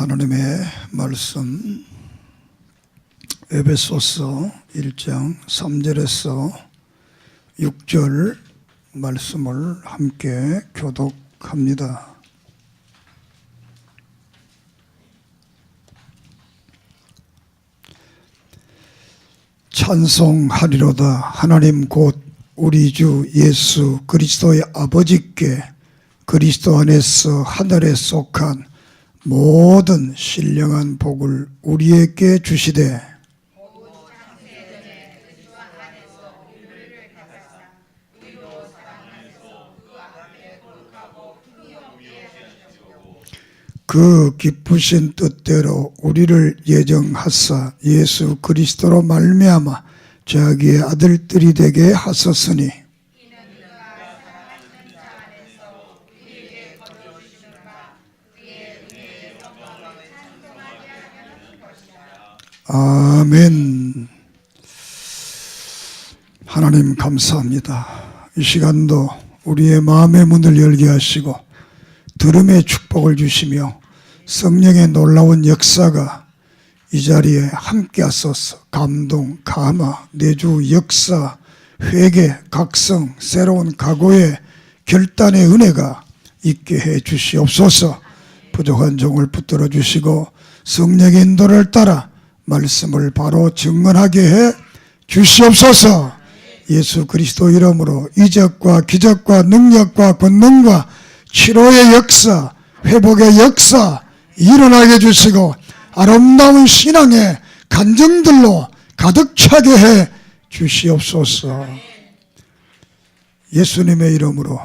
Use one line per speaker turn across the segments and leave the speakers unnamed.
하나님의 말씀 에베소서 1장 3절에서 6절 말씀을 함께 교독합니다. 찬송하리로다. 하나님 곧 우리 주 예수 그리스도의 아버지께 그리스도 안에서 하늘에 속한 모든 신령한 복을 우리에게 주시되 그 기쁘신 뜻대로 우리를 예정하사 예수 그리스도로 말미암아 자기의 아들들이 되게 하셨으니 아멘. 하나님 감사합니다. 이 시간도 우리의 마음의 문을 열게 하시고 들음의 축복을 주시며 성령의 놀라운 역사가 이 자리에 함께 하소서. 감동, 감화, 내주, 역사, 회개, 각성, 새로운 각오의 결단의 은혜가 있게 해 주시옵소서. 부족한 종을 붙들어 주시고 성령의 인도를 따라 말씀을 바로 증언하게 해 주시옵소서. 예수 그리스도 이름으로 이적과 기적과 능력과 권능과 치료의 역사, 회복의 역사 일어나게 해주시고 아름다운 신앙의 간증들로 가득 차게 해 주시옵소서. 예수님의 이름으로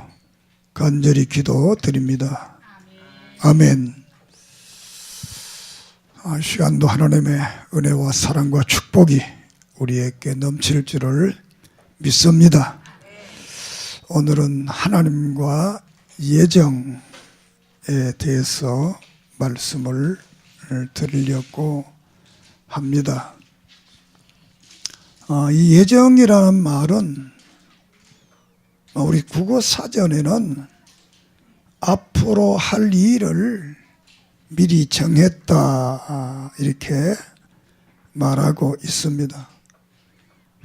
간절히 기도드립니다. 아멘. 시간도 하나님의 은혜와 사랑과 축복이 우리에게 넘칠 줄을 믿습니다. 오늘은 하나님과 예정에 대해서 말씀을 드리려고 합니다. 이 예정이라는 말은 우리 국어 사전에는 앞으로 할 일을 미리 정했다 이렇게 말하고 있습니다.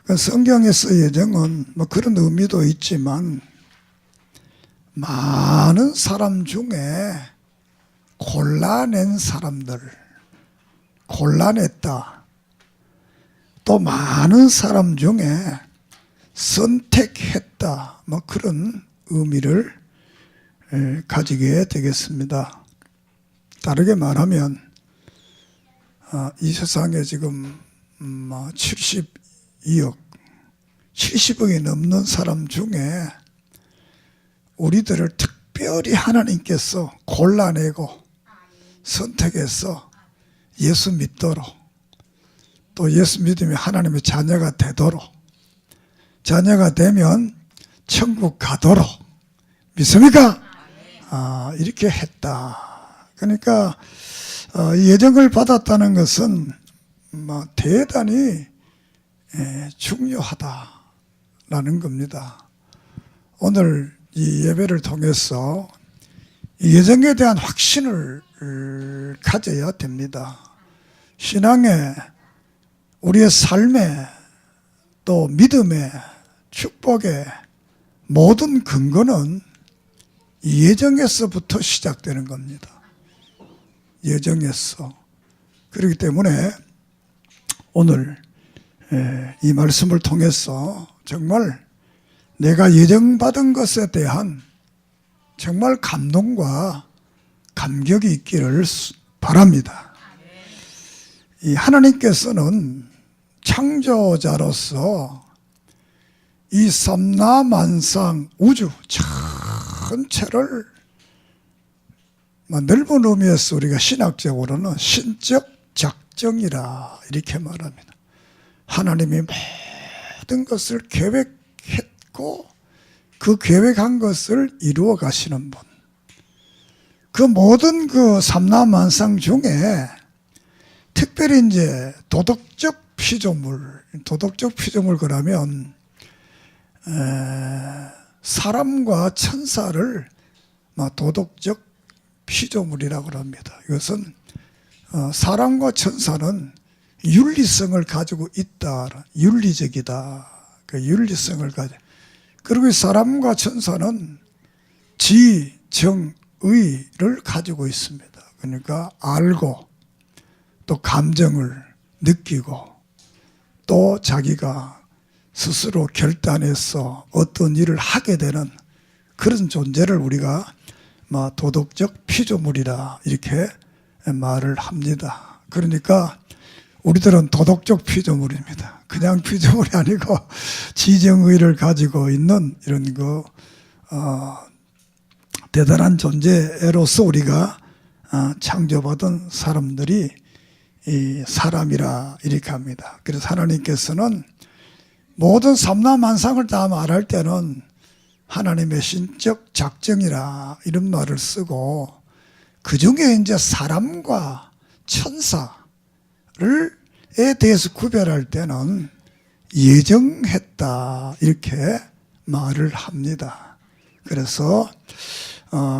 그러니까 성경에서 예정은 그런 의미도 있지만 많은 사람 중에 골라낸 사람들, 골라냈다. 또 많은 사람 중에 선택했다. 그런 의미를 가지게 되겠습니다. 다르게 말하면 이 세상에 지금 70억이 넘는 사람 중에 우리들을 특별히 하나님께서 골라내고 선택해서 예수 믿도록, 또 예수 믿으면 하나님의 자녀가 되도록, 자녀가 되면 천국 가도록 믿습니까? 이렇게 했다. 그러니까 예정을 받았다는 것은 대단히 중요하다라는 겁니다. 오늘 이 예배를 통해서 예정에 대한 확신을 가져야 됩니다. 신앙에, 우리의 삶에, 또 믿음의, 축복의 모든 근거는 예정에서부터 시작되는 겁니다. 예정에서. 그렇기 때문에 오늘 이 말씀을 통해서 정말 내가 예정받은 것에 대한 정말 감동과 감격이 있기를 바랍니다. 이 하나님께서는 창조자로서 이 삼라만상 우주 전체를 넓은 의미에서 우리가 신학적으로는 신적 작정이라 이렇게 말합니다. 하나님이 모든 것을 계획했고 그 계획한 것을 이루어 가시는 분. 그 모든 그 삼라만상 중에 특별히 이제 도덕적 피조물 그러면 사람과 천사를 도덕적 피조물이라고 합니다. 이것은 사람과 천사는 윤리성을 가지고 있다. 윤리적이다. 그 윤리성을 가지고. 그리고 사람과 천사는 지, 정, 의를 가지고 있습니다. 그러니까 알고 또 감정을 느끼고 또 자기가 스스로 결단해서 어떤 일을 하게 되는 그런 존재를 우리가 도덕적 피조물이라 이렇게 말을 합니다. 그러니까 우리들은 도덕적 피조물입니다. 그냥 피조물이 아니고 지정의를 가지고 있는 이런 대단한 존재로서 우리가 창조받은 사람들이 이 사람이라 이렇게 합니다. 그래서 하나님께서는 모든 삼라만상을 다 말할 때는 하나님의 신적 작정이라 이런 말을 쓰고 그 중에 이제 사람과 천사에 대해서 구별할 때는 예정했다 이렇게 말을 합니다. 그래서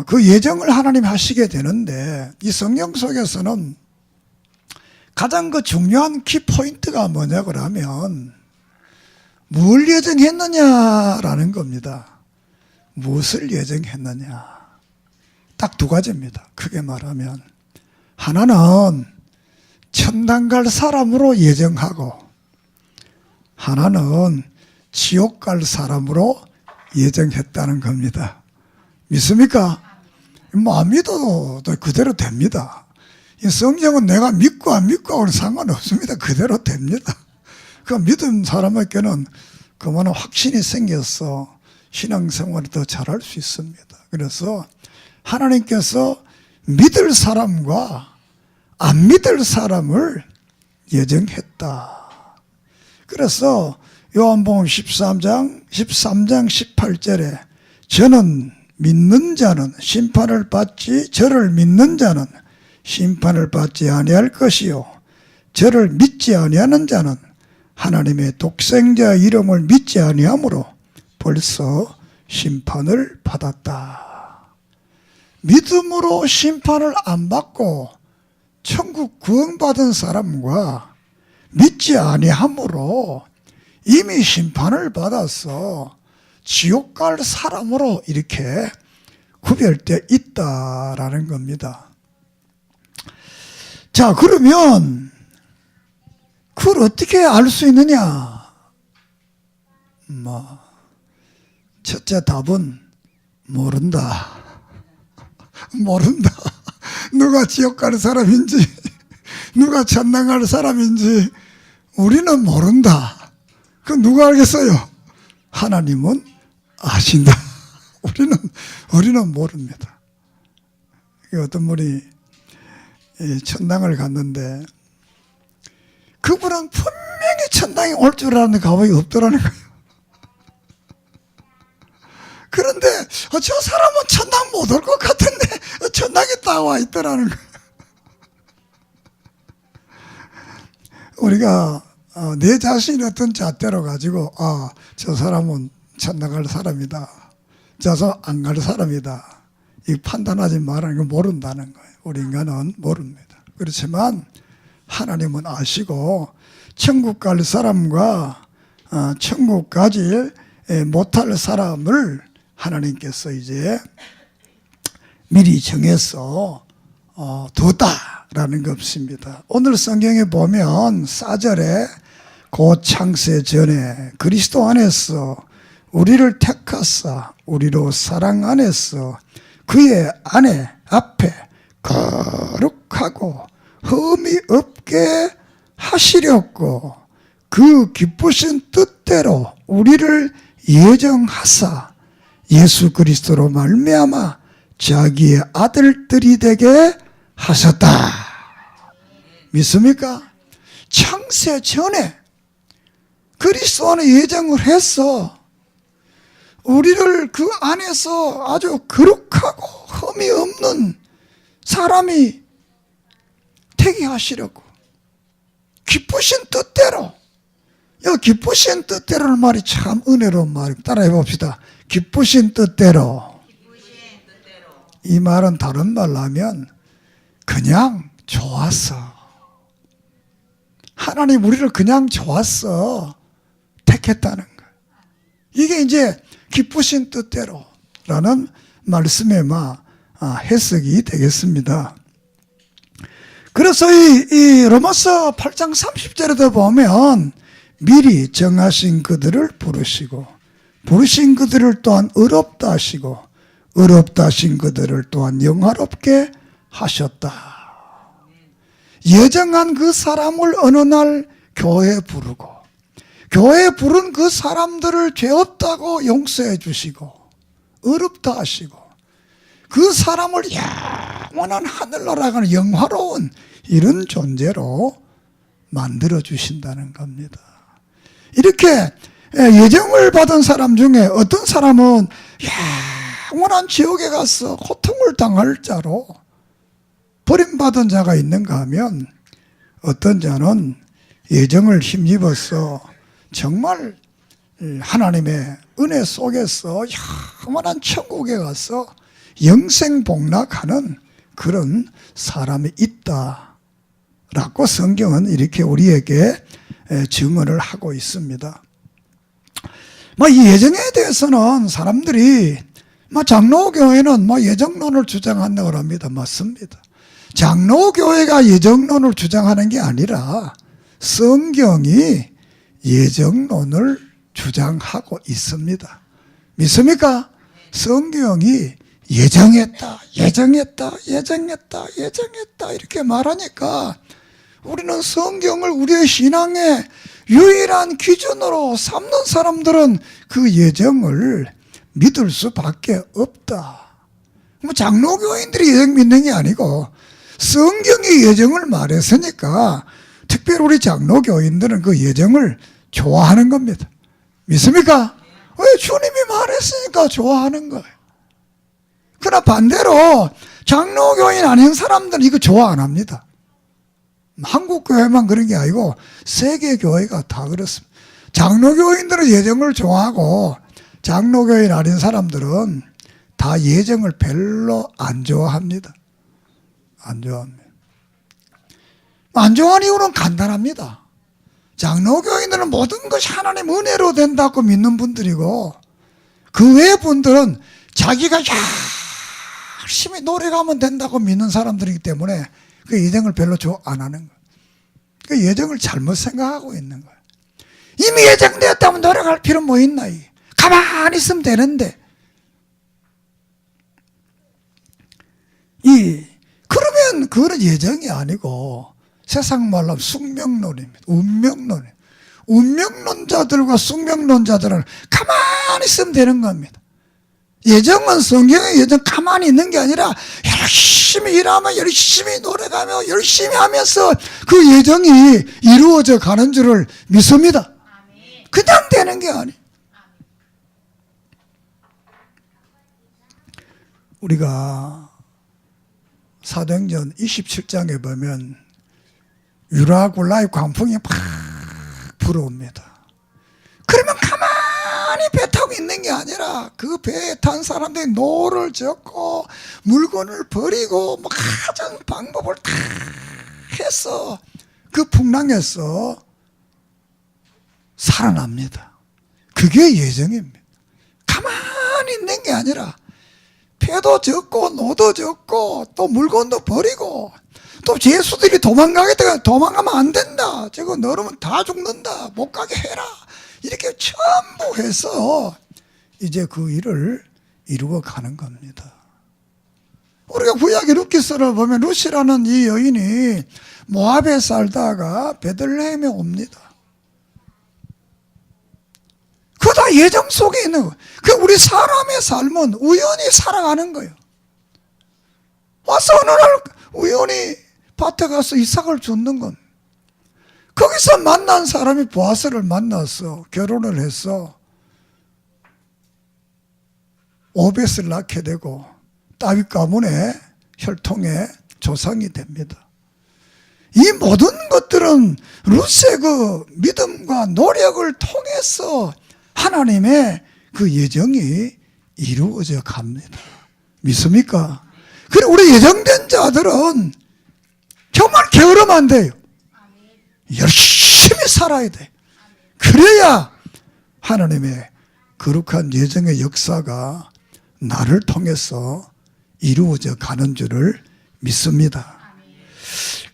그 예정을 하나님 하시게 되는데 이 성경 속에서는 가장 그 중요한 키포인트가 뭐냐고 하면 뭘 예정했느냐라는 겁니다. 무엇을 예정했느냐. 딱 두 가지입니다. 크게 말하면 하나는 천당 갈 사람으로 예정하고 하나는 지옥 갈 사람으로 예정했다는 겁니다. 믿습니까? 안 믿어도 그대로 됩니다. 이 성경은 내가 믿고 안 믿고하고는 상관없습니다. 그대로 됩니다. 그 믿은 사람에게는 그만한 확신이 생겨서 신앙생활을 더 잘할 수 있습니다. 그래서 하나님께서 믿을 사람과 안 믿을 사람을 예정했다. 그래서 요한복음 13장 18절에 저는 믿는 자는 심판을 받지 저를 믿는 자는 심판을 받지 아니할 것이요 저를 믿지 아니하는 자는 하나님의 독생자 이름을 믿지 아니하므로 벌써 심판을 받았다. 믿음으로 심판을 안 받고 천국 구원받은 사람과 믿지 아니하므로 이미 심판을 받아서 지옥 갈 사람으로 이렇게 구별되어 있다라는 겁니다. 자, 그러면 그걸 어떻게 알 수 있느냐? 첫째 답은 모른다. 모른다. 누가 지옥 갈 사람인지 누가 천당 갈 사람인지 우리는 모른다. 그 누가 알겠어요? 하나님은 아신다. 우리는 모릅니다. 어떤 분이 천당을 갔는데 그분은 분명히 천당에 올 줄 알았는데 가방이 없더라는 거예요. 그런데 저 사람은 천당 못 올 것 같은데 천당에 딱 와 있더라는 거예요. 우리가 내 자신이 어떤 잣대로 가지고 저 사람은 천당 갈 사람이다, 저 사람 안 갈 사람이다, 이 판단하지 말라는 거 모른다는 거예요. 우리 인간은 모릅니다. 그렇지만 하나님은 아시고 천국 갈 사람과 천국 가지 못할 사람을 하나님께서 이제 미리 정해서 뒀다라는 것입니다. 오늘 성경에 보면 4절에 곧 창세 전에 그리스도 안에서 우리를 택하사 우리로 사랑 안에서 그의 안에 앞에 거룩하고 흠이 없게 하시려고 그 기쁘신 뜻대로 우리를 예정하사 예수 그리스도로 말미암아 자기의 아들들이 되게 하셨다. 믿습니까? 창세 전에 그리스도 안에 예정을 해서 우리를 그 안에서 아주 거룩하고 흠이 없는 사람이 되게 하시려고 기쁘신 뜻대로. 기쁘신 뜻대로는 말이 참 은혜로운 말입니다. 따라해 봅시다. 기쁘신 뜻대로. 이 말은 다른 말로 하면 그냥 좋았어. 하나님 우리를 그냥 좋았어. 택했다는 거예요. 이게 이제 기쁘신 뜻대로라는 말씀의 해석이 되겠습니다. 그래서 이 로마서 8장 30절에도 보면 미리 정하신 그들을 부르시고 부르신 그들을 또한 의롭다 하시고 의롭다 하신 그들을 또한 영화롭게 하셨다. 예정한 그 사람을 어느 날 교회에 부르고 교회에 부른 그 사람들을 죄 없다고 용서해 주시고 의롭다 하시고 그 사람을 영원한 하늘나라 가는 영화로운 이런 존재로 만들어 주신다는 겁니다. 이렇게 예정을 받은 사람 중에 어떤 사람은 영원한 지옥에 가서 고통을 당할 자로 버림받은 자가 있는가 하면 어떤 자는 예정을 힘입어서 정말 하나님의 은혜 속에서 영원한 천국에 가서 영생복락하는 그런 사람이 있다라고 성경은 이렇게 우리에게 증언을 하고 있습니다. 이 예정에 대해서는 사람들이 장로교회는 예정론을 주장한다고 합니다. 맞습니다. 장로교회가 예정론을 주장하는 게 아니라 성경이 예정론을 주장하고 있습니다. 믿습니까? 성경이 예정했다 이렇게 말하니까 우리는 성경을 우리의 신앙의 유일한 기준으로 삼는 사람들은 그 예정을 믿을 수밖에 없다. 장로교인들이 예정 믿는 게 아니고 성경이 예정을 말했으니까 특별히 우리 장로교인들은 그 예정을 좋아하는 겁니다. 믿습니까? 왜? 주님이 말했으니까 좋아하는 거예요. 그러나 반대로 장로교인 아닌 사람들은 이거 좋아 안 합니다. 한국교회만 그런 게 아니고 세계교회가 다 그렇습니다. 장로교인들은 예정을 좋아하고 장로교인 아닌 사람들은 다 예정을 별로 안 좋아합니다. 안 좋아합니다. 안 좋아하는 이유는 간단합니다. 장로교인들은 모든 것이 하나님 은혜로 된다고 믿는 분들이고 그 외의 분들은 자기가 열심히 노력하면 된다고 믿는 사람들이기 때문에 그 예정을 별로 좋아 안 하는 거예요. 그 예정을 잘못 생각하고 있는 거예요. 이미 예정되었다면 노력할 필요 뭐 있나? 가만히 있으면 되는데. 그러면 그거는 예정이 아니고 세상 말로 하면 숙명론입니다. 운명론이에요. 운명론자들과 숙명론자들은 가만히 있으면 되는 겁니다. 예정은 성경의 예정 가만히 있는 게 아니라 열심히 일하며 열심히 노력하며 열심히 하면서 그 예정이 이루어져 가는 줄을 믿습니다. 그냥 되는 게 아니에요. 우리가 사도행전 27장에 보면 유라굴라의 광풍이 막 불어옵니다. 그러면 가만히 배 타고 있는 게 아니라 그 배에 탄 사람들이 노를 젓고 물건을 버리고 가진 방법을 다 해서 그 풍랑에서 살아납니다. 그게 예정입니다. 가만히 있는 게 아니라 배도 젓고 노도 젓고 또 물건도 버리고 또 죄수들이 도망가겠다. 도망가면 안 된다. 저거 너르면 다 죽는다. 못 가게 해라. 이렇게 전부 해서 이제 그 일을 이루어 가는 겁니다. 우리가 구약의 룻기서를 보면 룻이라는 이 여인이 모압에 살다가 베들레헴에 옵니다. 그거 다 예정 속에 있는 거예요. 그 우리 사람의 삶은 우연히 살아가는 거예요. 와서 어느 날 우연히 밭에 가서 이삭을 줍는 건 거기서 만난 사람이 보아스를 만나서 결혼을 해서 오벳을 낳게 되고 다윗 가문의 혈통의 조상이 됩니다. 이 모든 것들은 룻의 그 믿음과 노력을 통해서 하나님의 그 예정이 이루어져 갑니다. 믿습니까? 그래 우리 예정된 자들은 겨우 정말 게으르면 안 돼요. 열심히 살아야 돼. 그래야 하나님의 거룩한 예정의 역사가 나를 통해서 이루어져 가는 줄을 믿습니다.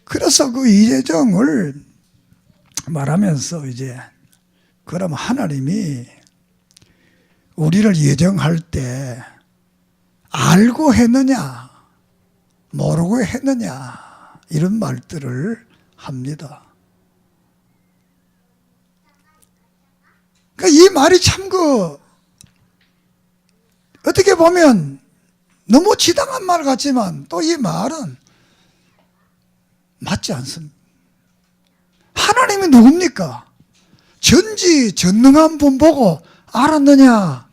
그래서 그 이 예정을 말하면서 이제 그럼 하나님이 우리를 예정할 때 알고 했느냐 모르고 했느냐 이런 말들을 합니다. 그러니까 이 말이 참 어떻게 보면 너무 지당한 말 같지만 또 이 말은 맞지 않습니다. 하나님이 누굽니까? 전지전능한 분 보고 알았느냐?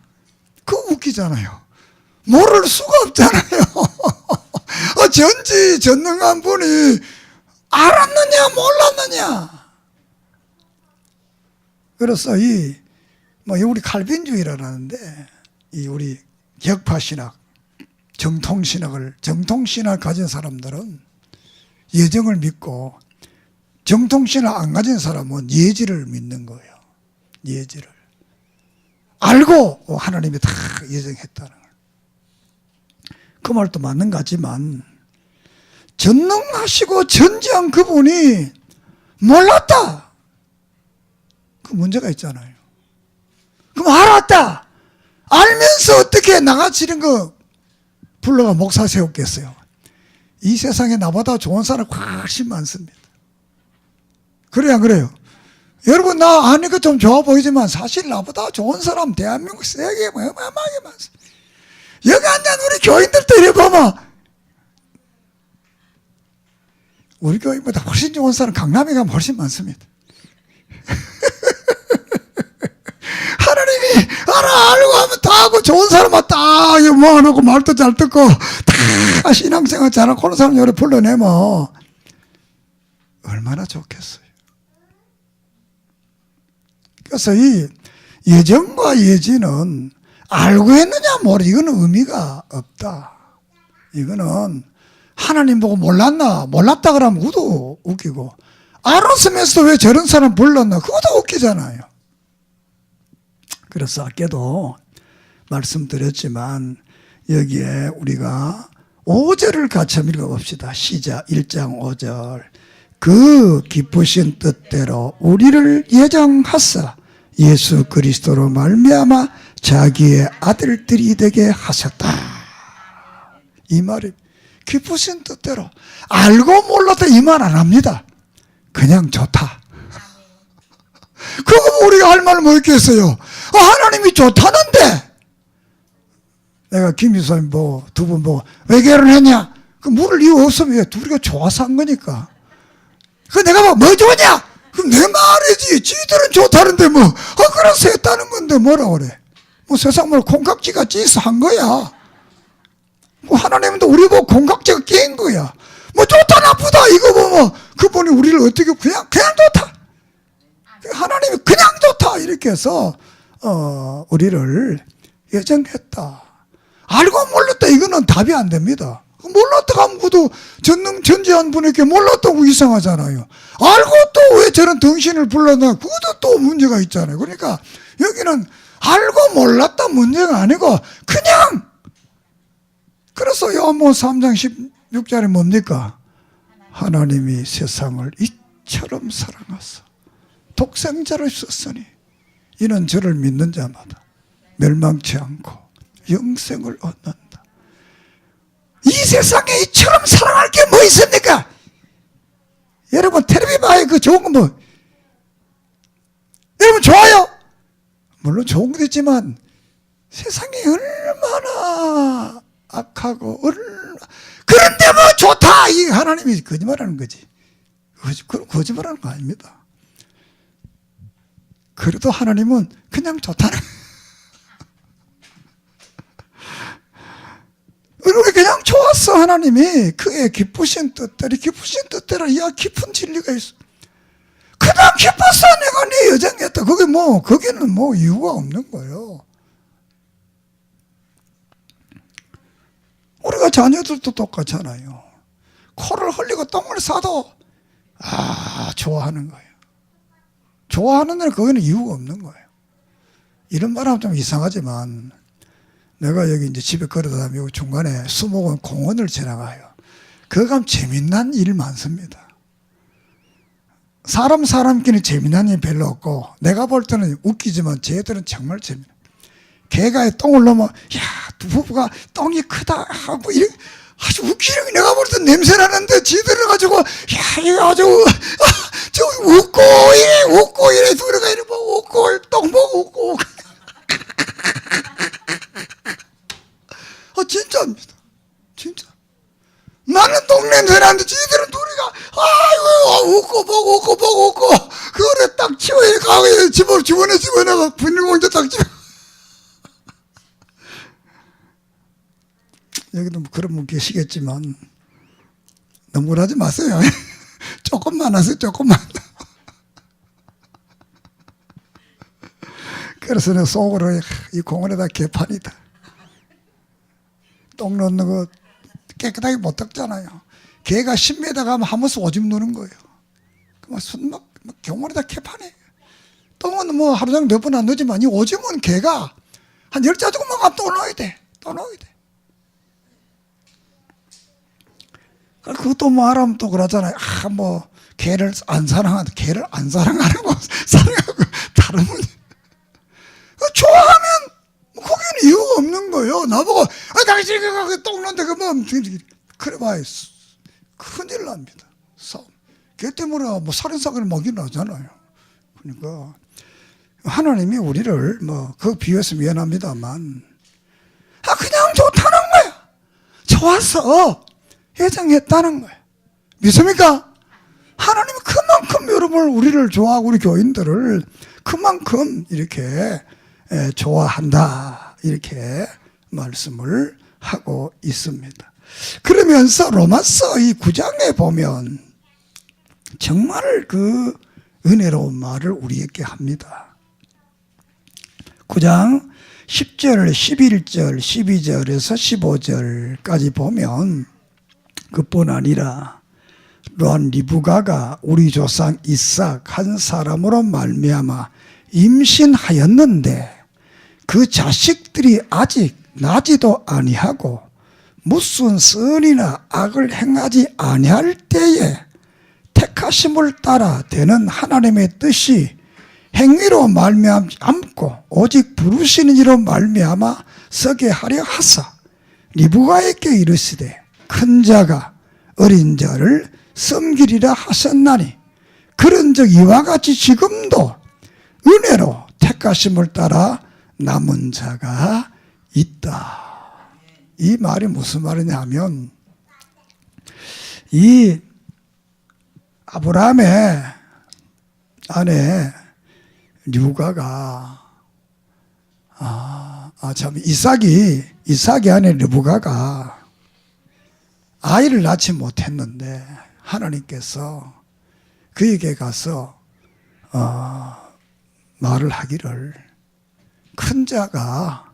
그거 웃기잖아요. 모를 수가 없잖아요. 전지전능한 분이 알았느냐 몰랐느냐? 그래서 우리 칼빈주의라는데 이 우리 격파신학, 정통신학을 가진 사람들은 예정을 믿고 정통신학 안 가진 사람은 예지를 믿는 거예요. 예지를. 알고 하나님이 다 예정했다는 거예요. 그 말도 맞는 것 같지만 전능하시고 전지한 그분이 몰랐다. 그 문제가 있잖아요. 그럼 알았다. 알면서 어떻게 나같이 이런 거 불러가 목사 세웠겠어요. 이 세상에 나보다 좋은 사람 훨씬 많습니다. 그래야 그래요. 여러분 나 아니까 좀 좋아 보이지만 사실 나보다 좋은 사람 대한민국 세계에 어마어마하게 많습니다. 여기 앉은 우리 교인들도 이래 보면 우리 교인보다 훨씬 좋은 사람 강남에 가면 훨씬 많습니다. 하나님이 알고 하면 다 하고 좋은 사람만 딱 모아놓고 말도 잘 듣고 다 신앙생활 잘하고 그런 사람 요래 불러내면 얼마나 좋겠어요. 그래서 이 예정과 예지는 알고 했느냐 모르 이거는 의미가 없다. 이거는 하나님 보고 몰랐다 그러면 그것도 웃기고 알았으면서 왜 저런 사람 불렀나 그것도 웃기잖아요. 그래서 아까도 말씀드렸지만 여기에 우리가 5절을 같이 한번 읽어봅시다. 시작 1장 5절. 그 기쁘신 뜻대로 우리를 예정하사 예수 그리스도로 말미암아 자기의 아들들이 되게 하셨다. 이 말이 기쁘신 뜻대로 알고 몰라도 이 말 안 합니다. 그냥 좋다. 그거 우리가 할 말 뭐 있겠어요. 하나님이 좋다는데 내가 김유선님 보고 두 분 보고 왜 결혼했냐? 그 물을 이유 없으면 왜 둘이가 좋아서 한 거니까. 그 내가 뭐 좋냐? 그럼 내 말이지. 지들은 좋다는데 그래서 했다는 건데 뭐라 그래? 세상 콩깍지가 찌서 한 거야. 하나님도 우리 보고 콩깍지가 끼인 거야. 좋다 나쁘다 이거 보면 그분이 우리를 어떻게 그냥 좋다. 하나님이 그냥 좋다 이렇게 해서 우리를 예정했다. 알고 몰랐다 이거는 답이 안 됩니다. 몰랐다 하면 그도 전지한 분에게 몰랐다고 이상하잖아요. 알고 또 왜 저런 덩신을 불렀나 그것도 또 문제가 있잖아요. 그러니까 여기는 알고 몰랐다 문제가 아니고 그냥 그래서 요한복음 3장 16절에 뭡니까? 하나님이 세상을 이처럼 사랑하사 독생자를 썼으니 이는 저를 믿는 자마다 멸망치 않고 영생을 얻는다. 이 세상에 이처럼 사랑할 게 뭐 있습니까? 여러분 텔레비 봐요. 그 좋은 거 여러분 좋아요? 물론 좋은 것도 있지만 세상이 얼마나 악하고 그런데 좋다. 이 하나님이 거짓말하는 거지. 그럼 거짓말하는 거 아닙니다. 그래도 하나님은 그냥 좋다는 우리 그냥 좋았어. 하나님이 그의 기쁘신 뜻대로 이야 깊은 진리가 있어. 그냥 기뻤어. 내가 네 여정했다. 거기는 이유가 없는 거예요. 우리가 자녀들도 똑같잖아요. 코를 흘리고 똥을 싸도 좋아하는 거예요. 좋아하는 데는 거기는 이유가 없는 거예요. 이런 말하면 좀 이상하지만 내가 여기 이제 집에 걸어다니고 중간에 수목원 공원을 지나가요. 거기 가면 재미난 일 많습니다. 사람끼리 재미난 일 별로 없고 내가 볼 때는 웃기지만 쟤들은 정말 재미나. 개가 똥을 넣으면 두 부부가 똥이 크다 뭐 이래 아주 웃기는 게 내가 볼 때 냄새 나는데 지들을 가지고 이거 아주 저 웃고 이래 들어가 이래 보고 웃고 똥 보고 웃고 진짜입니다. 진짜. 나는 똥 냄새 나는데 지들은 둘이가 웃고 보고 웃고 그거를 딱 치워 가게 집어넣어가 비닐봉지 딱 집어. 여기도 뭐 그런 분 계시겠지만 너무 하지 마세요. 조금만 하세요. 조금만. 그래서 내가 속으로 이 공원에다 개판이다. 똥 넣는 거 깨끗하게 못 닦잖아요. 개가 10m 가면 한 번씩 오줌 누는 거예요. 막 경원에다 개판해. 똥은 뭐 하루 종일 몇 번 안 넣지만 이 오줌은 개가 한 10자주고만 가면 또 넣어야 돼. 또 넣어야 돼. 그것도 뭐 하라면 또 그러잖아요. 뭐 개를 안 사랑하는 개를 안 사랑하고 사랑하고 다른 분 좋아하면 거기는 이유가 없는 거예요. 나보고 당신이 똥 넣는데 그뭐 그래 봐요. 큰일 납니다. 싸움. 걔 때문에 뭐 살인사건이 막 일어나잖아요. 그러니까 하나님이 우리를 뭐 그 비유해서 미안합니다만 그냥 좋다는 거야. 좋아서 예정했다는 거예요. 믿습니까? 하나님이 그만큼 여러분을 우리를 좋아하고 우리 교인들을 그만큼 이렇게 좋아한다 이렇게 말씀을 하고 있습니다. 그러면서 로마서 이 9장에 보면 정말 그 은혜로운 말을 우리에게 합니다. 9장 10절, 11절, 12절에서 15절까지 보면 그뿐 아니라 또한 리브가가 우리 조상 이삭 한 사람으로 말미암아 임신하였는데 그 자식들이 아직 나지도 아니하고 무슨 선이나 악을 행하지 아니할 때에 택하심을 따라 되는 하나님의 뜻이 행위로 말미암지 않고 오직 부르시는 이로 말미암아 서게 하려 하사 리브가에게 이르시되 큰 자가 어린 자를 섬기리라 하셨나니 그런즉 이와 같이 지금도 은혜로 택하심을 따라 남은 자가 있다. 이 말이 무슨 말이냐 하면 이 아브라함의 아내 류가가 이삭이 아내 르브가가 아이를 낳지 못했는데 하나님께서 그에게 가서 말을 하기를 큰 자가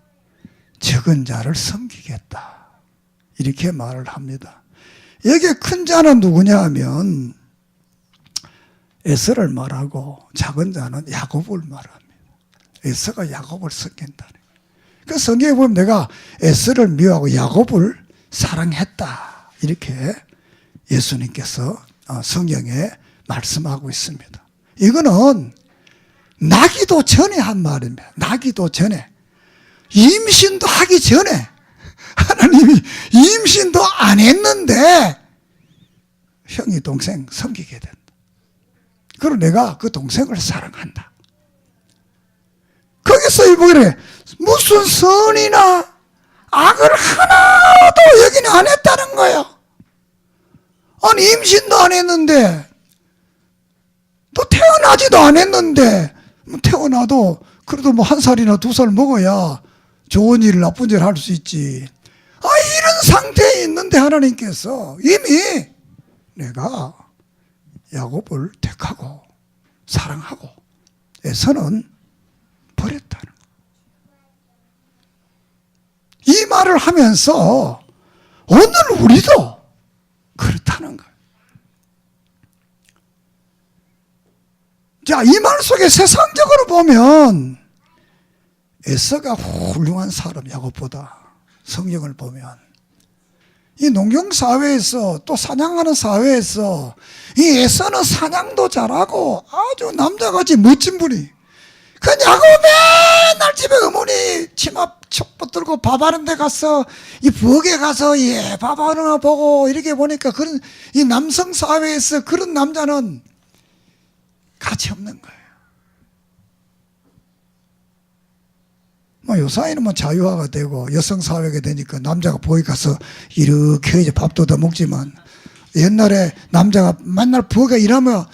적은 자를 섬기겠다 이렇게 말을 합니다. 여기에 큰 자는 누구냐 하면 에서를 말하고 작은 자는 야곱을 말합니다. 에서가 야곱을 섬긴다네. 그 성경에 보면 내가 에서를 미워하고 야곱을 사랑했다 이렇게 예수님께서 성경에 말씀하고 있습니다. 이거는 나기도 전에 한 말입니다. 나기도 전에 임신도 하기 전에 하나님이 임신도 안 했는데 형이 동생 섬기게 된다. 그리고 내가 그 동생을 사랑한다. 거기서 이보기를 무슨 선이나 악을 하나도 여기는 안 했다는 거예요. 아니 임신도 안 했는데 또 태어나지도 안 했는데 태어나도 그래도 뭐 1살이나 2살 먹어야 좋은 일 나쁜 일 할 수 있지. 이런 상태에 있는데 하나님께서 이미 내가 야곱을 택하고 사랑하고 에서는 버렸다는 거예요. 이 말을 하면서 오늘 우리도 그렇다는 좋다는 거예요. 자, 이 말 속에 세상적으로 보면 에서가 훌륭한 사람, 야곱보다. 성경을 보면 이 농경사회에서 또 사냥하는 사회에서 이 에서는 사냥도 잘하고 아주 남자같이 멋진 분이, 그 야곱 맨날 집에 어머니 치마 붙들고 밥 하는 데 가서 이 부엌에 가서 예, 밥 하는 거 보고 이렇게 보니까 그런 이 남성 사회에서 그런 남자는 가치 없는 거예요. 뭐 요사이는 뭐 자유화가 되고 여성 사회가 되니까 남자가 부엌에 가서 이렇게 이제 밥도 다 먹지만, 옛날에 남자가 맨날 부엌에 일하면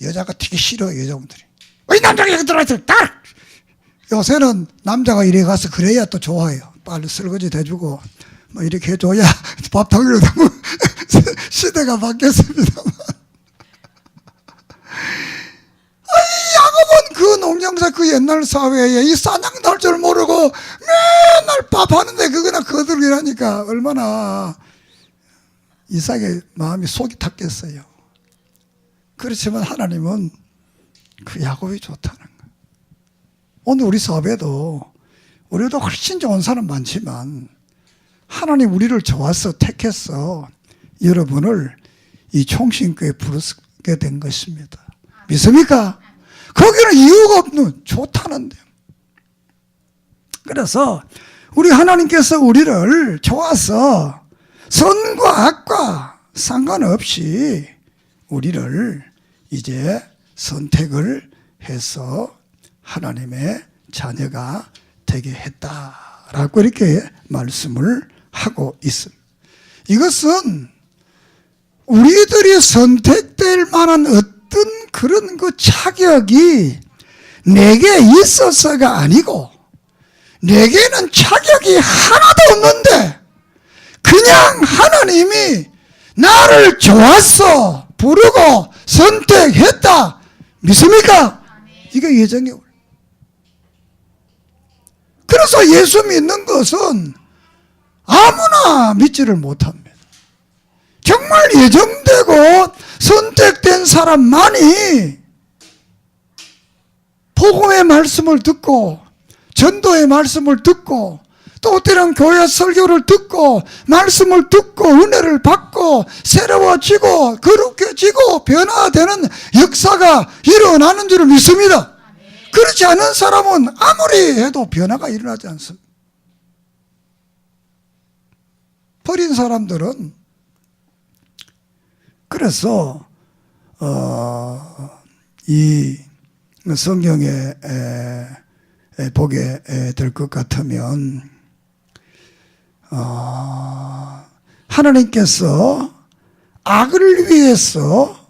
여자가 되게 싫어요. 여자분들이 왜 남자가 여기 들어와 있어, 딱! 요새는 남자가 이래 가서 그래야 또 좋아해요. 빨리 설거지 대주고 뭐 이렇게 해줘야 밥탕으로 되고 시대가 바뀌었습니다만, 야곱은 그 농장사 그 옛날 사회에 이 사냥도 할 줄 모르고 맨날 밥 하는데 그거나 거들기라니까 얼마나 이삭의 마음이 속이 탔겠어요. 그렇지만 하나님은 그 야곱이 좋다는 거예요. 오늘 우리 사회도 우리도 훨씬 좋은 사람 많지만 하나님 우리를 좋아서 택해서 여러분을 이 총신교에 부르게 된 것입니다. 믿습니까? 거기는 이유가 없는, 좋다는데요. 그래서 우리 하나님께서 우리를 좋아서 선과 악과 상관없이 우리를 이제 선택을 해서 하나님의 자녀가 되게 했다라고 이렇게 말씀을 하고 있습니다. 이것은 우리들이 선택될 만한 어떤 그런 그 자격이 내게 있어서가 아니고, 내게는 자격이 하나도 없는데 그냥 하나님이 나를 좋아서 부르고 선택했다. 믿습니까? 이게 예정이 올라. 그래서 예수 믿는 것은 아무나 믿지를 못합니다. 정말 예정되고 선택된 사람만이 복음의 말씀을 듣고 전도의 말씀을 듣고 또 때로는 교회 설교를 듣고 말씀을 듣고 은혜를 받고 새로워지고 거룩해지고 변화되는 역사가 일어나는 줄을 믿습니다. 그렇지 않은 사람은 아무리 해도 변화가 일어나지 않습니다. 버린 사람들은 그래서 이 성경에 보게 될 것 같으면 하나님께서 악을 위해서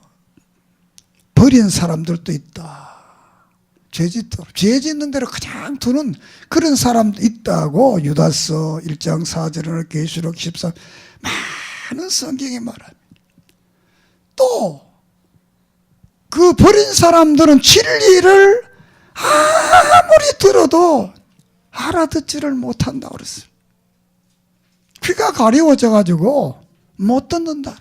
버린 사람들도 있다. 죄 짓는 대로 그냥 두는 그런 사람도 있다고 유다서 1장 4절은 계시록 13 많은 성경이 말합니다. 또 그 버린 사람들은 진리를 아무리 들어도 알아듣지를 못한다고 그랬어요. 귀가 가려워져 가지고 못 듣는다.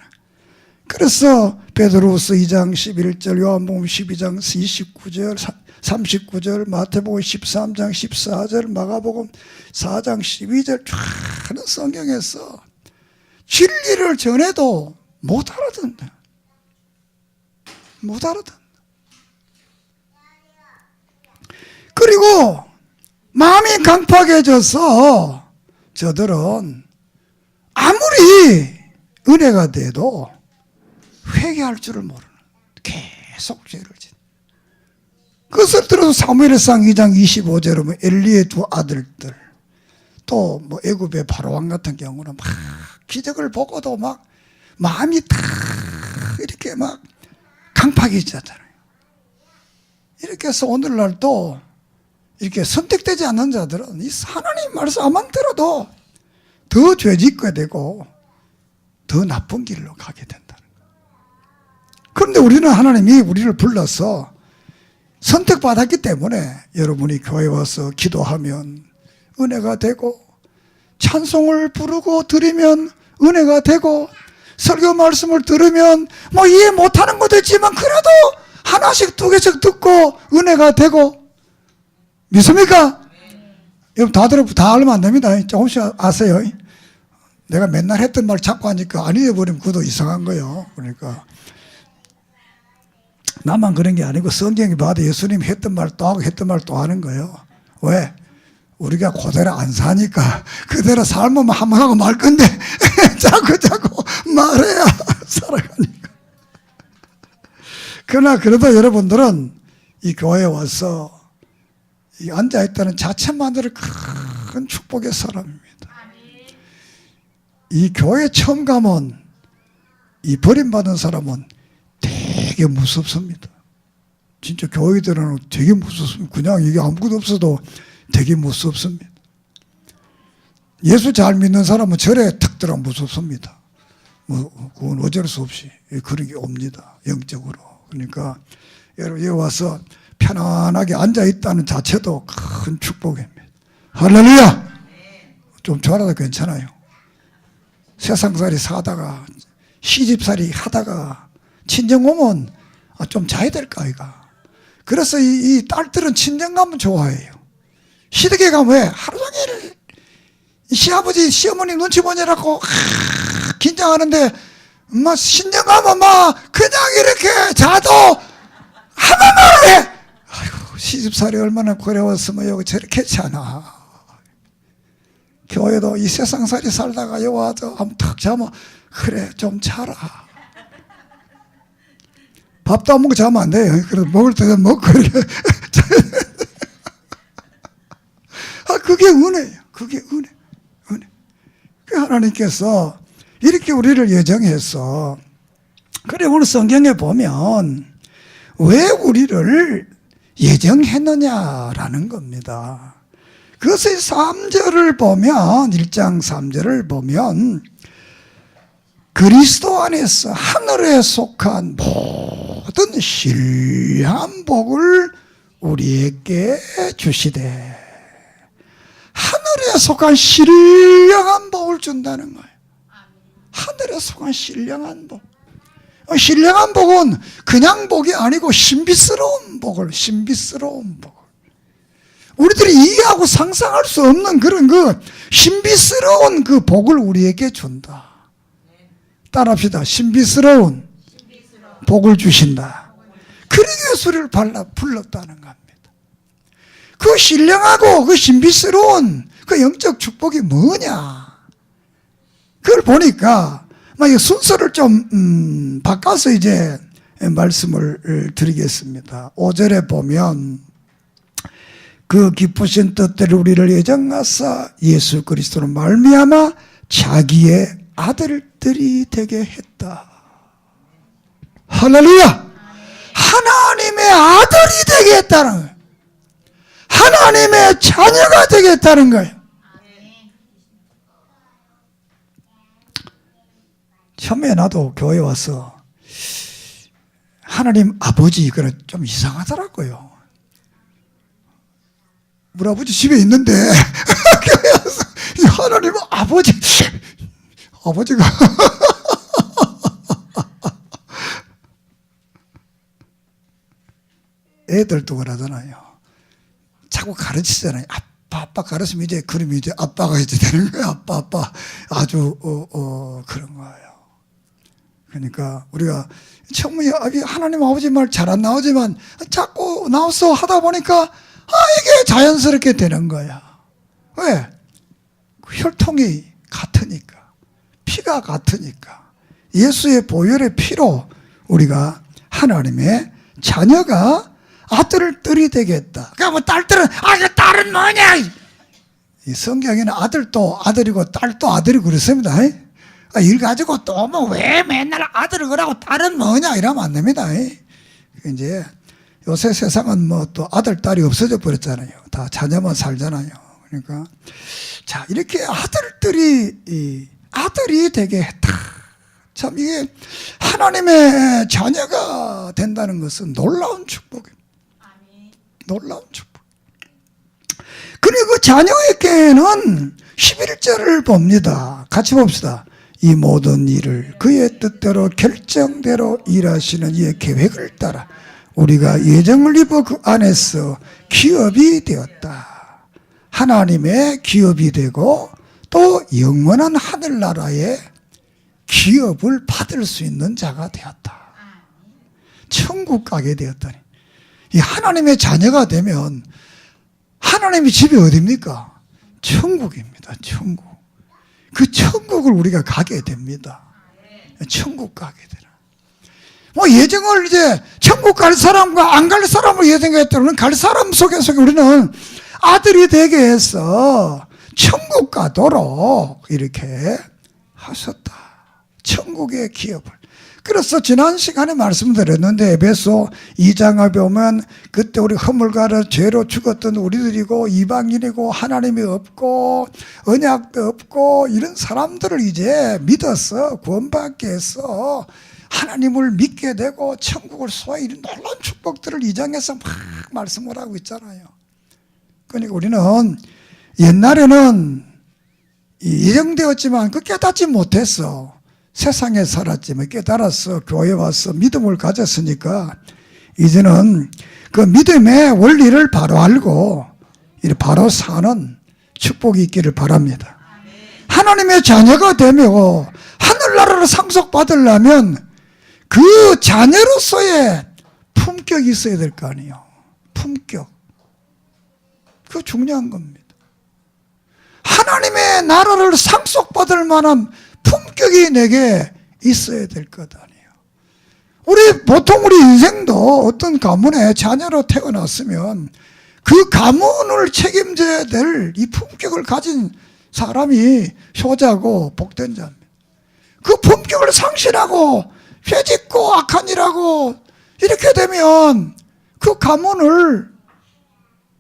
그래서 베드로후서 2장 11절, 요한복음 12장 29절, 39절, 마태복음 13장 14절, 마가복음 4장 12절 많은 성경에서 진리를 전해도 못 알아듣는다. 못 알아듣는다. 그리고 마음이 강팍해져서 저들은 아무리 은혜가 돼도 회개할 줄을 모르는, 계속 죄를 짓는. 그것을 들어서 사무엘상 2장 25절에 보면 엘리의 두 아들들, 또 뭐 애굽의 바로왕 같은 경우는 막 기적을 보고도 막 마음이 다 이렇게 막 강팍해지잖아요. 이렇게 해서 오늘날도 이렇게 선택되지 않는 자들은 이 하나님 말씀만 들어도 더 죄짓게 되고 더 나쁜 길로 가게 된다는 거예요. 그런데 우리는 하나님이 우리를 불러서 선택받았기 때문에 여러분이 교회 와서 기도하면 은혜가 되고 찬송을 부르고 드리면 은혜가 되고 설교 말씀을 들으면 뭐 이해 못하는 것도 있지만 그래도 하나씩 두 개씩 듣고 은혜가 되고 믿습니까? 여러분 다 알면 안 됩니다. 조금씩 아세요. 내가 맨날 했던 말 자꾸 하니까 안 잊어버리면 그것도 이상한 거예요. 그러니까 나만 그런 게 아니고 성경이 봐도 예수님이 했던 말 또 하고 했던 말 또 하는 거예요. 왜? 우리가 그대로 안 사니까 그대로 살면 한번 하고 말 건데 자꾸 말해야 살아가니까. 그러나 그래도 여러분들은 이 교회에 와서 이 앉아있다는 자체만으로 큰 축복의 사람입니다. 이 교회 처음 가면 이 버림받은 사람은 되게 무섭습니다. 진짜 교회들은 되게 무섭습니다. 그냥 이게 아무것도 없어도 되게 무섭습니다. 예수 잘 믿는 사람은 절에 탁 들어 무섭습니다. 뭐 그건 어쩔 수 없이 그런 게 옵니다. 영적으로. 그러니까 여러분 여기 와서 편안하게 앉아있다는 자체도 큰 축복입니다. 할렐루야! 좀 저라도 괜찮아요. 세상살이 사다가 시집살이 하다가 친정 오면 좀 자야 될까 이가. 그래서 이 딸들은 친정 가면 좋아해요. 시댁에 가면 왜? 하루 종일 시아버지 시어머니 눈치 보느라고 긴장하는데 엄마 친정 가면 막 그냥 이렇게 자도 하나만 해. 아이고 시집살이 얼마나 고려웠으면 여기 저렇게 했잖아. 교회도 이 세상살이 살다가 여기 와서 한번 탁 자면 그래 좀 자라. 밥도 안 먹고 자면 안 돼요. 그래서 먹을 때는 먹고 이렇게 그게 은혜예요. 그게 은혜. 그 하나님께서 이렇게 우리를 예정해서 그래 오늘 성경에 보면 왜 우리를 예정했느냐라는 겁니다. 그것의 3절을 보면 1장 3절을 보면 그리스도 안에서 하늘에 속한 모든 신령한 복을 우리에게 주시되 하늘에 속한 신령한 복을 준다는 거예요. 하늘에 속한 신령한 복. 신령한 복은 그냥 복이 아니고 신비스러운 복을 우리들이 이해하고 상상할 수 없는 그런 그 신비스러운 그 복을 우리에게 준다. 따라합시다. 신비스러운 복을 주신다. 그러기 위해서 우리를 불렀다는 겁니다. 그 신령하고 그 신비스러운 그 영적 축복이 뭐냐? 그걸 보니까 순서를 좀 바꿔서 이제 말씀을 드리겠습니다. 5절에 보면 그 기쁘신 뜻대로 우리를 예정하사 예수 그리스도로 말미암아 자기의 아들들이 되게 했다. 할렐루야! 하나님의 아들이 되게 했다는 거예요. 하나님의 자녀가 되게 했다는 거예요. 처음에 나도 교회 와서 하나님 아버지 이거는 좀 이상하더라고요. 우리 아버지 집에 있는데 교회 와서 하나님 아버지가 애들도 그러잖아요. 자꾸 가르치잖아요. 아빠 가르치면 이제 그러면 이제 아빠가 이제 되는 거예요. 아빠 아주 그런 거예요. 그러니까 우리가 처음에 하나님 아버지 말 잘 안 나오지만 자꾸 나와서 하다 보니까 이게 자연스럽게 되는 거야. 왜? 혈통이 같으니까, 피가 같으니까, 예수의 보혈의 피로 우리가 하나님의 자녀가 아들들이 되겠다. 그러니까 뭐 딸들은 그 딸은 뭐냐? 이 성경에는 아들도 아들이고 딸도 아들이고 그렇습니다. 일 가지고 또 뭐 왜 맨날 아들을 그러고 딸은 뭐냐 이러면 안 됩니다. 이제 요새 세상은 뭐 또 아들 딸이 없어져 버렸잖아요. 다 자녀만 살잖아요. 그러니까 자 이렇게 아들이 되게 했다. 참 이게 하나님의 자녀가 된다는 것은 놀라운 축복입니다. 놀라운 축복. 그리고 그 자녀에게는 11절을 봅니다. 같이 봅시다. 이 모든 일을 그의 뜻대로 결정대로 일하시는 이의 계획을 따라 우리가 예정을 입어 그 안에서 기업이 되었다. 하나님의 기업이 되고 또 영원한 하늘나라의 기업을 받을 수 있는 자가 되었다. 천국 가게 되었다니. 이 하나님의 자녀가 되면 하나님의 집이 어디입니까? 천국입니다. 천국. 그 천국을 우리가 가게 됩니다. 천국 가게 되라. 뭐 예정을 이제 천국 갈 사람과 안 갈 사람을 예정했다면 갈 사람 속에 우리는 아들이 되게 해서 천국 가도록 이렇게 하셨다. 천국의 기업을. 그래서 지난 시간에 말씀드렸는데 에베소 2장에 보면 그때 우리 허물가를 죄로 죽었던 우리들이고 이방인이고 하나님이 없고 언약도 없고 이런 사람들을 이제 믿어서 구원받게 해서 하나님을 믿게 되고 천국을 소화해 이런 놀라운 축복들을 2장에서 막 말씀을 하고 있잖아요. 그러니까 우리는 옛날에는 예정되었지만 그 깨닫지 못했어. 세상에 살았지만 깨달아서 교회 와서 믿음을 가졌으니까 이제는 그 믿음의 원리를 바로 알고 바로 사는 축복이 있기를 바랍니다. 하나님의 자녀가 되며 하늘나라를 상속받으려면 그 자녀로서의 품격이 있어야 될 거 아니에요. 품격. 그거 중요한 겁니다. 하나님의 나라를 상속받을 만한 품격이 내게 있어야 될 것 아니에요. 보통 우리 인생도 어떤 가문의 자녀로 태어났으면 그 가문을 책임져야 될 이 품격을 가진 사람이 효자고 복된 자입니다. 그 품격을 상실하고 회짓고 악한 일하고 이렇게 되면 그 가문을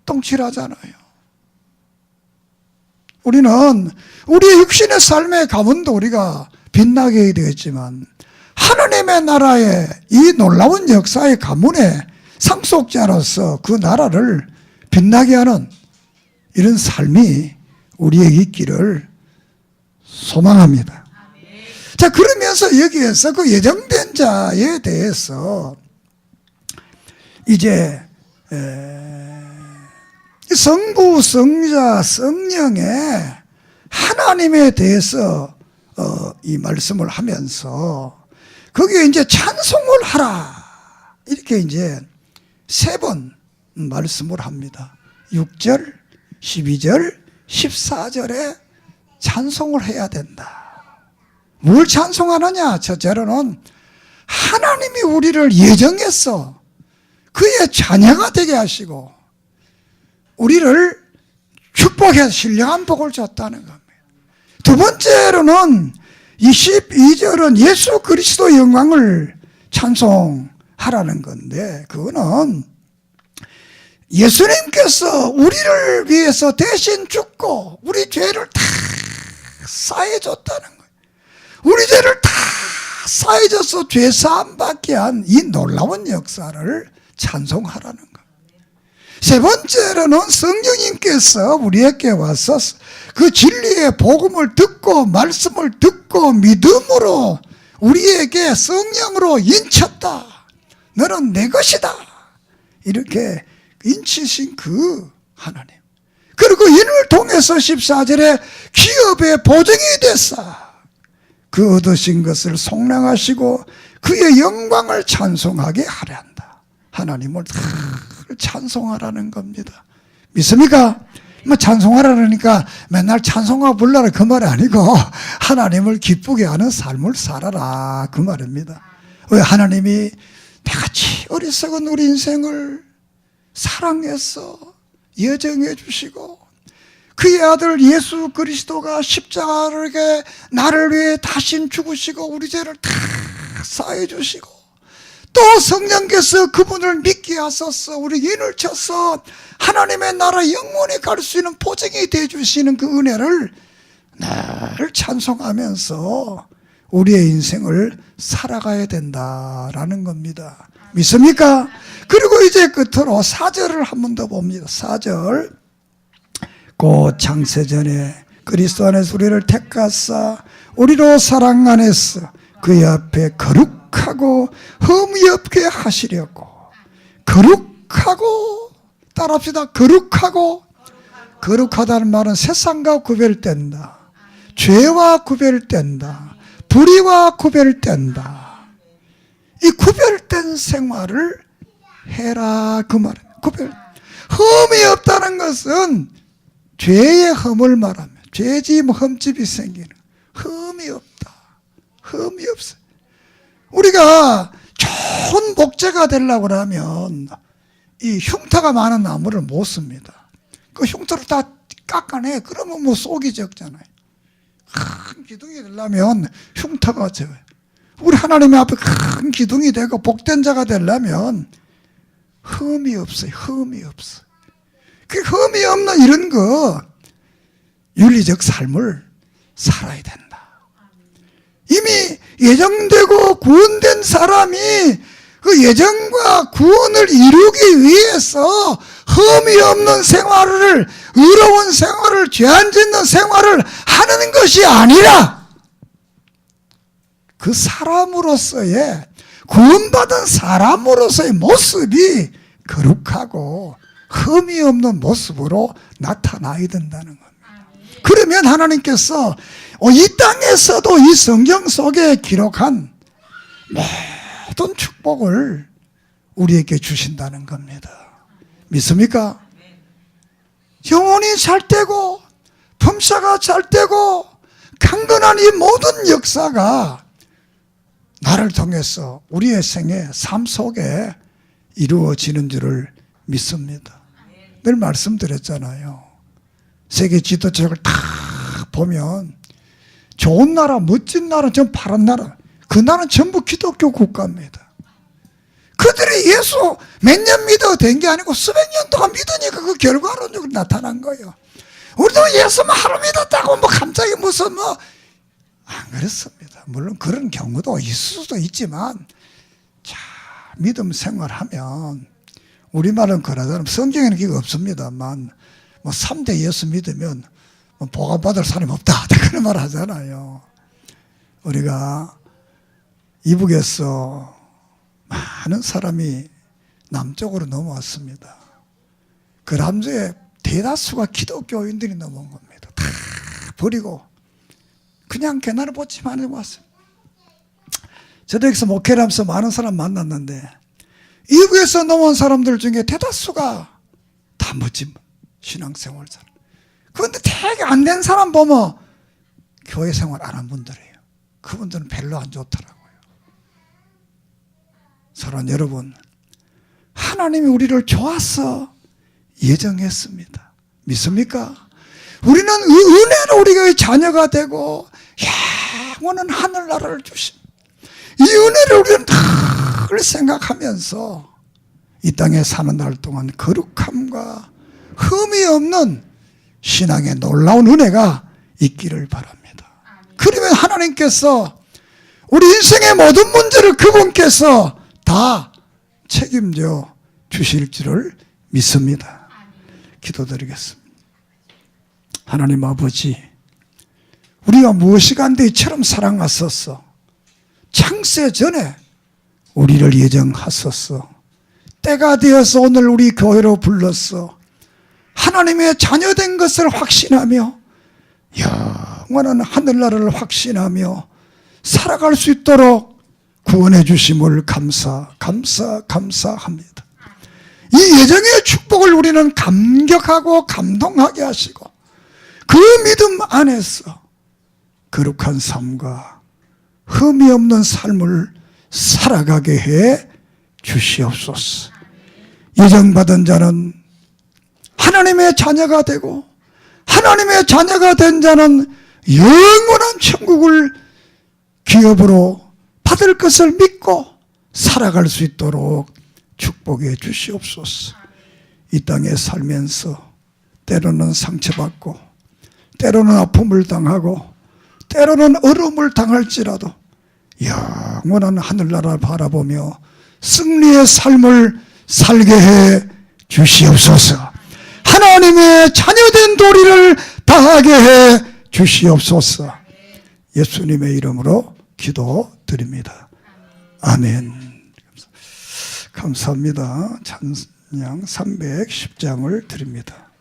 똥칠하잖아요. 우리는 우리의 육신의 삶의 가문도 우리가 빛나게 해야 되겠지만 하나님의 나라의 이 놀라운 역사의 가문의 상속자로서 그 나라를 빛나게 하는 이런 삶이 우리에게 있기를 소망합니다. 자, 그러면서 여기에서 그 예정된 자에 대해서 이제 성부, 성자, 성령의 하나님에 대해서 이 말씀을 하면서 거기에 이제 찬송을 하라 이렇게 이제 3번 말씀을 합니다. 6절, 12절, 14절에 찬송을 해야 된다. 뭘 찬송하느냐? 첫째로는 하나님이 우리를 예정해서 그의 자녀가 되게 하시고 우리를 축복해서 신령한 복을 줬다는 겁니다. 두 번째로는 22절은 예수 그리스도의 영광을 찬송하라는 건데 그거는 예수님께서 우리를 위해서 대신 죽고 우리 죄를 다 사해줬다는 거예요. 우리 죄를 다 사해줘서 죄사함 받게 한 이 놀라운 역사를 찬송하라는 거예요. 세 번째로는 성령님께서 우리에게 와서 그 진리의 복음을 듣고 말씀을 듣고 믿음으로 우리에게 성령으로 인쳤다. 너는 내 것이다. 이렇게 인치신 그 하나님. 그리고 이를 통해서 14절에 기업의 보증이 됐사. 그 얻으신 것을 속량하시고 그의 영광을 찬송하게 하려 한다. 하나님을 찬송하라는 겁니다. 믿습니까? 뭐 찬송하라니까 맨날 찬송하고 불러라 그 말이 아니고 하나님을 기쁘게 하는 삶을 살아라 그 말입니다. 왜 하나님이 나같이 어리석은 우리 인생을 사랑해서 예정해 주시고 그의 아들 예수 그리스도가 십자가를 나를 위해 다시 죽으시고 우리 죄를 다 사해 주시고 또 성령께서 그분을 믿게 하소서 우리 인을 쳐서 하나님의 나라 영원히 갈 수 있는 보증이 되어 주시는 그 은혜를 늘 찬송하면서 우리의 인생을 살아가야 된다라는 겁니다. 믿습니까? 그리고 이제 끝으로 4절을 한 번 더 봅니다. 4절 곧 창세전에 그리스도 안에서 우리를 택하사 우리로 사랑 안에서 그의 앞에 거룩하고 흠이 없게 하시려고. 거룩하고, 따라합시다. 거룩하고. 거룩하다는 말은 세상과 구별된다. 죄와 구별된다. 불의와 구별된다. 이 구별된 생활을 해라 그 말입니다. 흠이 없다는 것은 죄의 흠을 말합니다. 죄짐 흠집이 생기는, 흠이 없다. 흠이 없어. 우리가 좋은 목재가 되려고 하면 이 흉터가 많은 나무를 못 씁니다. 그 흉터를 다 깎아내. 그러면 뭐 속이 적잖아요. 큰 기둥이 되려면 흉터가 적어요. 우리 하나님의 앞에 큰 기둥이 되고 복된 자가 되려면 흠이 없어요. 흠이 없어. 그 흠이 없는 이런 거 윤리적 삶을 살아야 된다. 이미 예정되고 구원된 사람이 그 예정과 구원을 이루기 위해서 흠이 없는 생활을, 의로운 생활을, 죄 안 짓는 생활을 하는 것이 아니라 그 사람으로서의, 구원받은 사람으로서의 모습이 거룩하고 흠이 없는 모습으로 나타나야 된다는 겁니다. 그러면 하나님께서 이 땅에서도 이 성경 속에 기록한 모든 축복을 우리에게 주신다는 겁니다. 믿습니까? 영혼이 잘되고 품새가 잘되고 강건한 이 모든 역사가 나를 통해서 우리의 생애, 삶 속에 이루어지는 줄을 믿습니다. 늘 말씀드렸잖아요. 세계 지도책을 다 보면 좋은 나라, 멋진 나라, 전 파란 나라, 그 나라는 전부 기독교 국가입니다. 그들이 예수 몇 년 믿어 된 게 아니고 수백 년 동안 믿으니까 그 결과론적으로 나타난 거예요. 우리도 예수만 하루 믿었다고 뭐 갑자기 무슨 뭐 안 그렇습니다. 물론 그런 경우도 있을 수도 있지만, 자, 믿음 생활하면, 우리말은 그러잖아요. 성경에는 그게 없습니다만, 뭐 3대 예수 믿으면 뭐 보관받을 사람이 없다, 그런 말 하잖아요. 우리가 이북에서 많은 사람이 남쪽으로 넘어왔습니다. 그 남쪽에 대다수가 기독교인들이 넘어온 겁니다. 다 버리고 그냥 개나를 뽑지만 하고 왔어요. 저도 여기서 목회를 하면서 많은 사람 만났는데 이북에서 넘어온 사람들 중에 대다수가 다 멋진 신앙생활을 살아요. 그런데 되게 안 된 사람 보면 교회 생활 안 한 분들이에요. 그분들은 별로 안 좋더라고요. 사랑하는 여러분, 하나님이 우리를 좋아서 예정했습니다. 믿습니까? 우리는 은혜로 우리가 자녀가 되고 영원한 하늘나라를 주십니다. 이 은혜를 우리는 늘 생각하면서 이 땅에 사는 날 동안 거룩함과 흠이 없는 신앙의 놀라운 은혜가 있기를 바랍니다. 그러면 하나님께서 우리 인생의 모든 문제를 그분께서 다 책임져 주실 줄을 믿습니다. 기도드리겠습니다. 하나님 아버지, 우리가 무엇이 간데 이처럼 사랑하소서. 창세 전에 우리를 예정하소서. 때가 되어서 오늘 우리 교회로 불렀어. 하나님의 자녀된 것을 확신하며 영원한 하늘나라를 확신하며 살아갈 수 있도록 구원해 주심을 감사합니다. 이 예정의 축복을 우리는 감격하고 감동하게 하시고 그 믿음 안에서 거룩한 삶과 흠이 없는 삶을 살아가게 해 주시옵소서. 예정받은 자는 하나님의 자녀가 되고 하나님의 자녀가 된 자는 영원한 천국을 기업으로 받을 것을 믿고 살아갈 수 있도록 축복해 주시옵소서. 이 땅에 살면서 때로는 상처받고 때로는 아픔을 당하고 때로는 어려움을 당할지라도 영원한 하늘나라 바라보며 승리의 삶을 살게 해 주시옵소서. 하나님의 자녀된 도리를 다하게 해 주시옵소서. 예수님의 이름으로 기도드립니다. 아멘. 감사합니다. 찬양 310장을 드립니다.